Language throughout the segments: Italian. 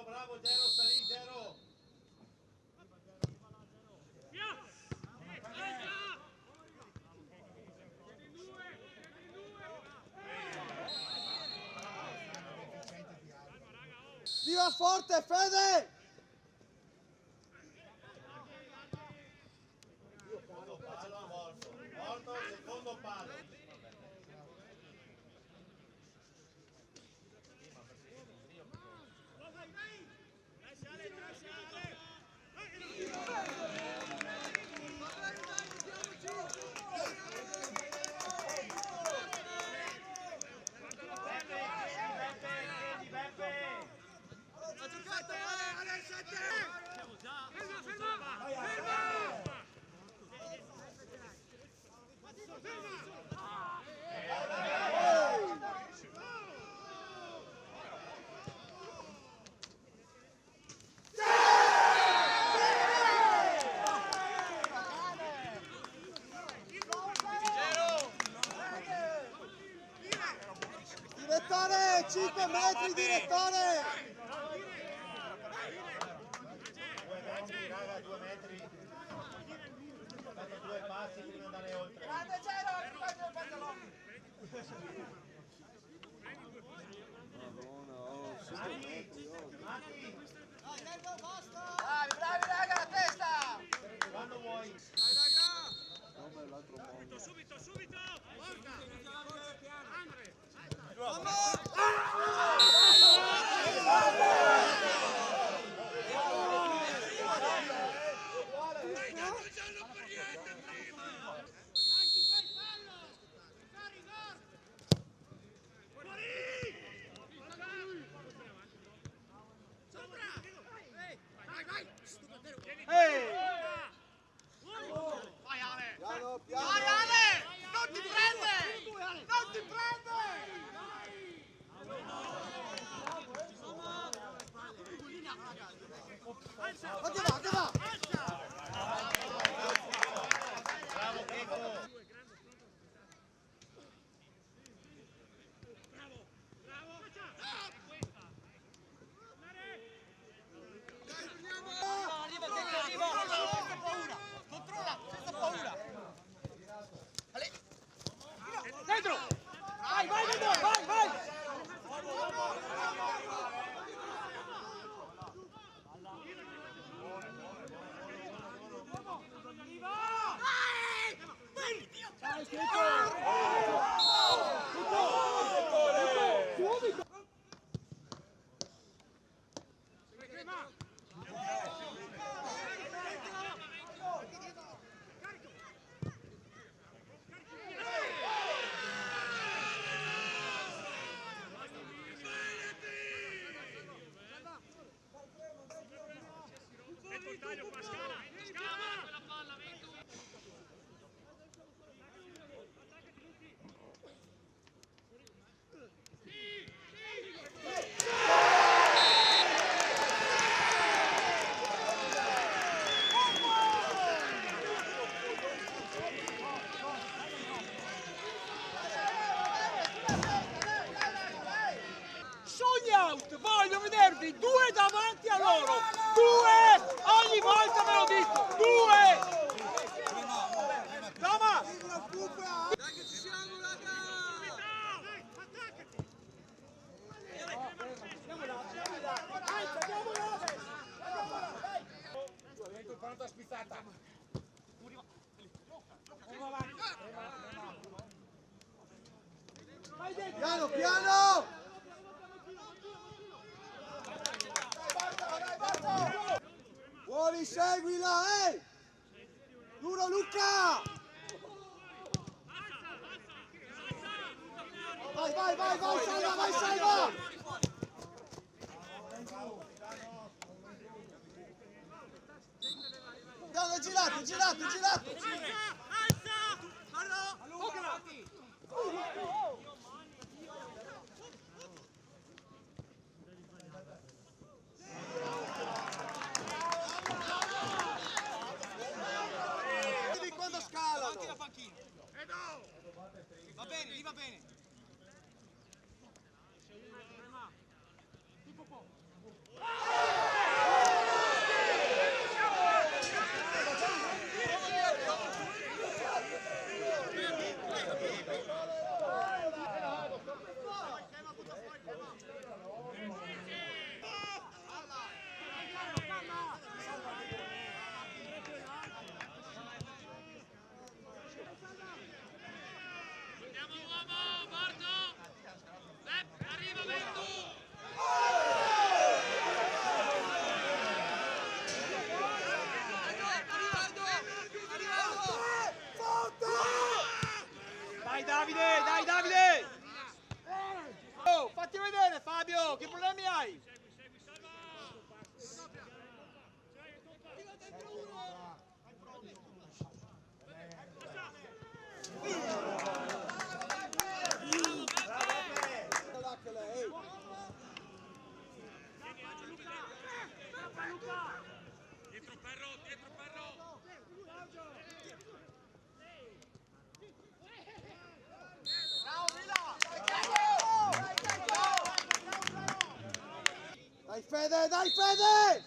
Bravo Gero, sta lì Gero. Viva forte Fede! Secondo palo, Volto, secondo palo. Direttore, 5 metri direttore! 2 metri, raga, 2 metri. Fate 2 passi prima di andare oltre. Grande Gero, rifaccio il pantalone. Bravi, bravi raga, la testa! Quando vuoi. Dai raga! Subito, subito! Porca! Andre! Piano, Vai piano! Ale! Non ti prende! Non ti prende! Che va? Bravo Checco. Controlla, senza paura! Dentro! Vai, vai, dentro! Vai, vai! Taglio qua, scala! Scala! La palla, vento! Sogni out! Voglio vedervi due davanti a loro! Due! Ogni volta ve lo dico! Due! Toma! Dai che ci siamo raga! Pronto, spizzata! Piano, piano! Fuori, seguila, Duro Luca! Vai, vai, vai, vai, salva, vai, salva! Piano, girato, girato, girato! Alza! Alza! Guarda! Dai Fede, dai Fede!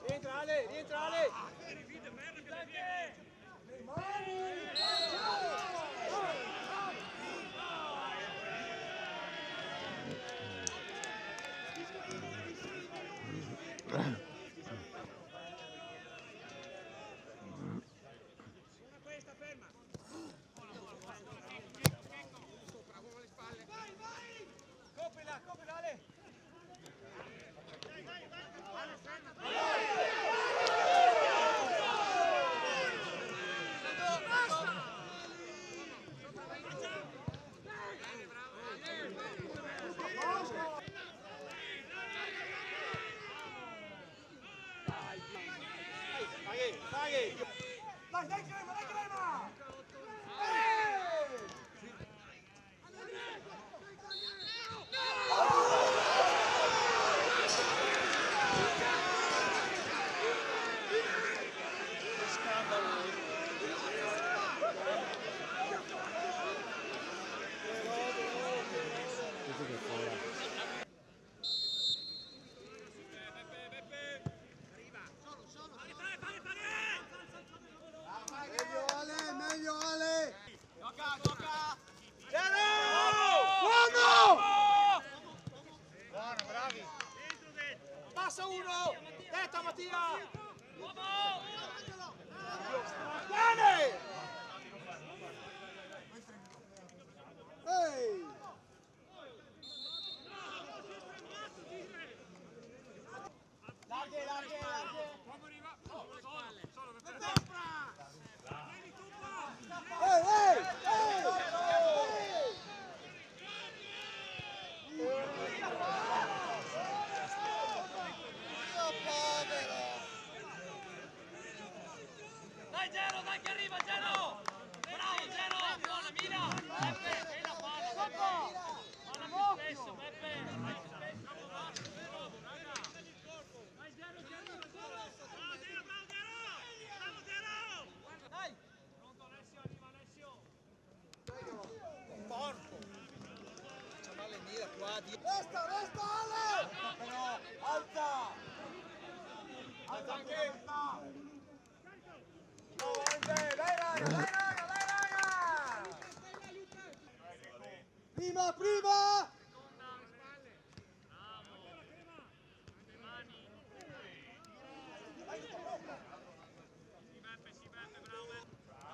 Rientra Ale, rientra Ale! Copila, copila Ale! Dai, dai Crema, dai Crema! Meglio Ale, meglio Ale! Gioca, gioca! Buono! Buono, bravi! Passa uno! Detta Mattia! Bene! Ehi! Larghe, larghe, larghe! Ehi, ehi, ehi! Dai Gero, dai che arriva Gero! Bravo Gero, buona Mina! Beppe, e la palla Beppe! Palla più spesso Beppe! Dai Gero che arriva Gero! Bravo Gero, bravo Gero! Bravo Gero! Dai! Pronto Alessio, arriva Alessio! Porco! C'è male mira qua di... Resta, resta Ale! Alza! Alza anche! Prima, prima!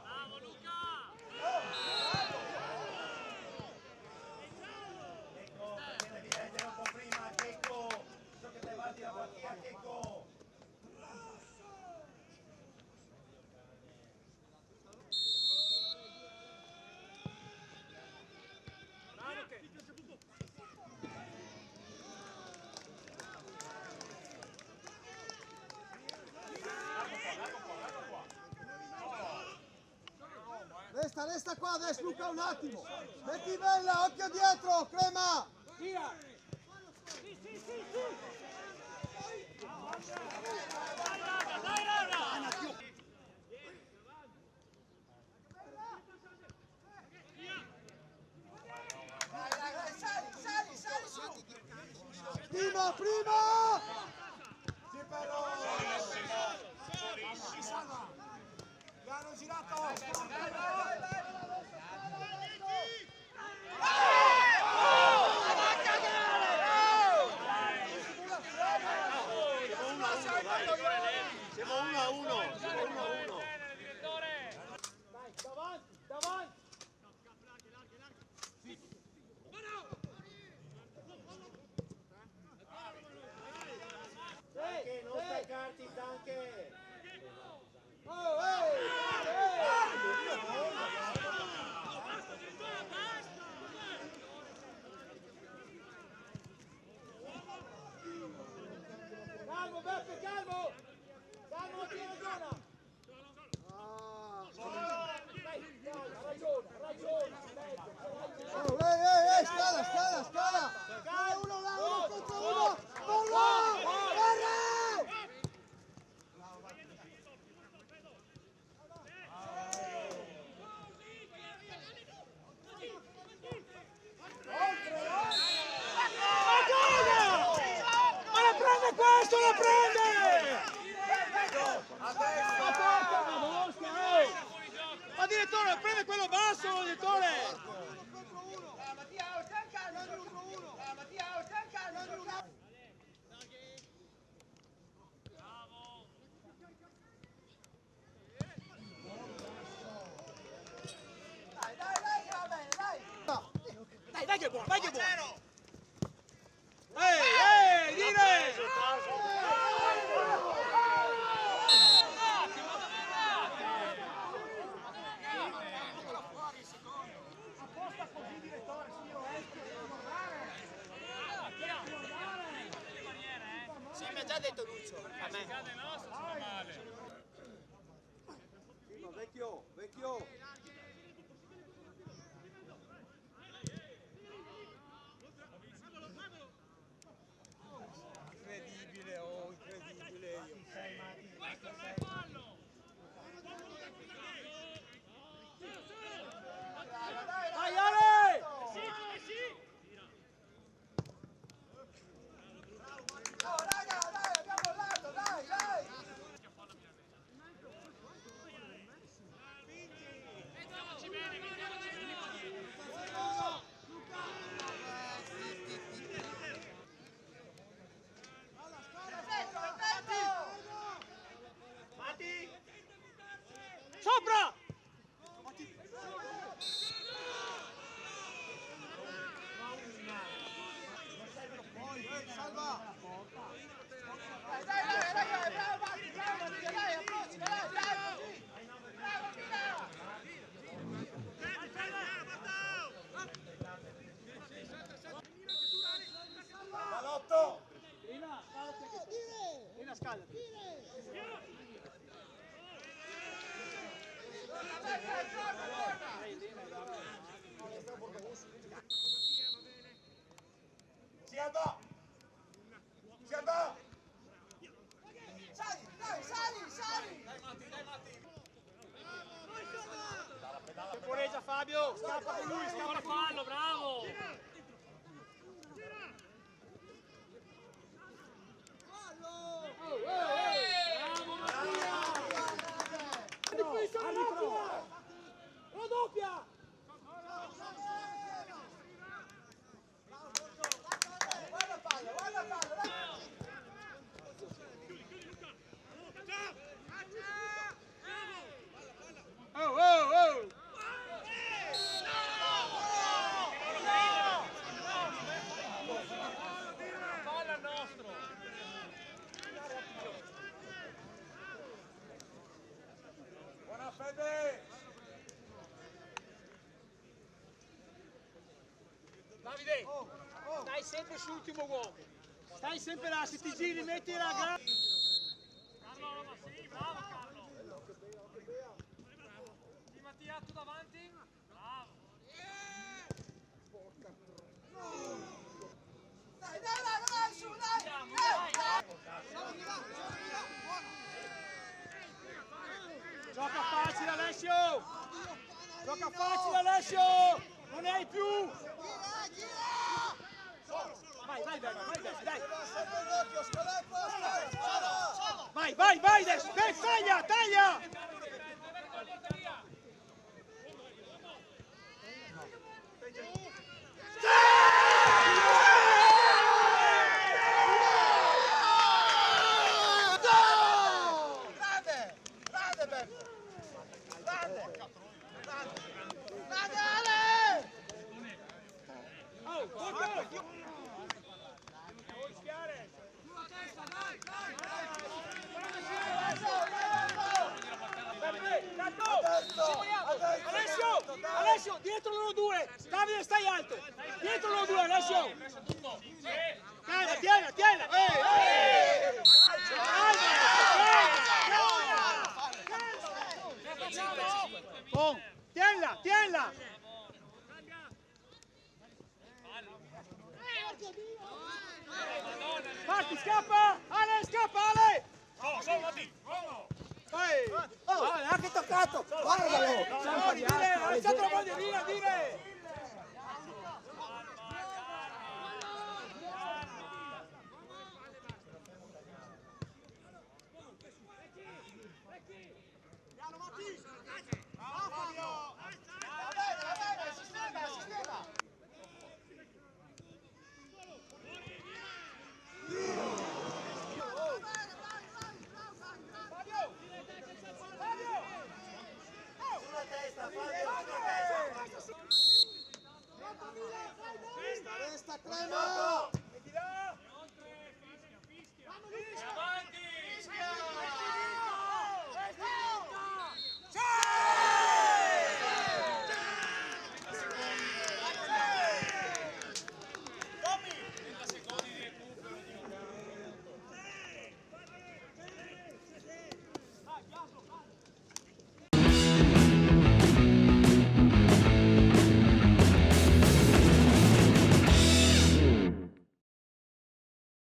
Bravo Luca! Checco, devi leggere un po' prima, Checco! So che te guardi la partita, Checco! Resta, resta qua adesso Luca un attimo! Metti bella, occhio dietro, Crema! Via! Dai Laura! Prima, prima! Sì però! Si salva! Piano girato! Siamo 1-1! Siamo 1-1! Dai, davanti, davanti! già detto Lucio. A me. Cade nostro, si va male. Vecchio, vecchio. Incredibile, oh, incredibile. Questo non è fallo. Dai Ale! Oh, raga, dai, abbiamo mollato, dai, dai. Mettiamoci bene, mettiamoci bene. Sopra! Salva. Salotto. Lina, scaldati. Si andò! Si andò! Sali, dai, sali, sali. Temporeggia Fabio, scappa con lui, Ora scappa con fallo, bravo. Bravo Mattia. Raddoppia! Guarda palla, guarda palla, dai. Oh, oh, oh! Fallo al nostro. Buona fede! Davide, stai sempre sull'ultimo uomo. Stai sempre là, se ti giri metti la gara. Carlo, Roma, sì, bravo Carlo. Di Mattia, tu davanti. Bravo. Dai, dai, raga, dai, su, dai. Andiamo, dai. Gioca facile Alessio! Gioca facile Alessio! Non ne hai più! Vai, vai, vai, vai, dai! Vai, vai, vai adesso! Dai, taglia, taglia! Grande, grande Beppe. Grande. Grande Ale. Oh, Porco! Vuoi schiare? Peppe, Cacco! Alessio! Alessio, dietro loro due! Davide, stai alto! Dietro loro due, Alessio! Tienila, tienila, tienila! Oh, tienila, tienila! Parti, scappa! Ale, scappa, Ale! Vai! Oh, l'ha anche toccato. Guardalo. Dire, alzate la bandierina, dire!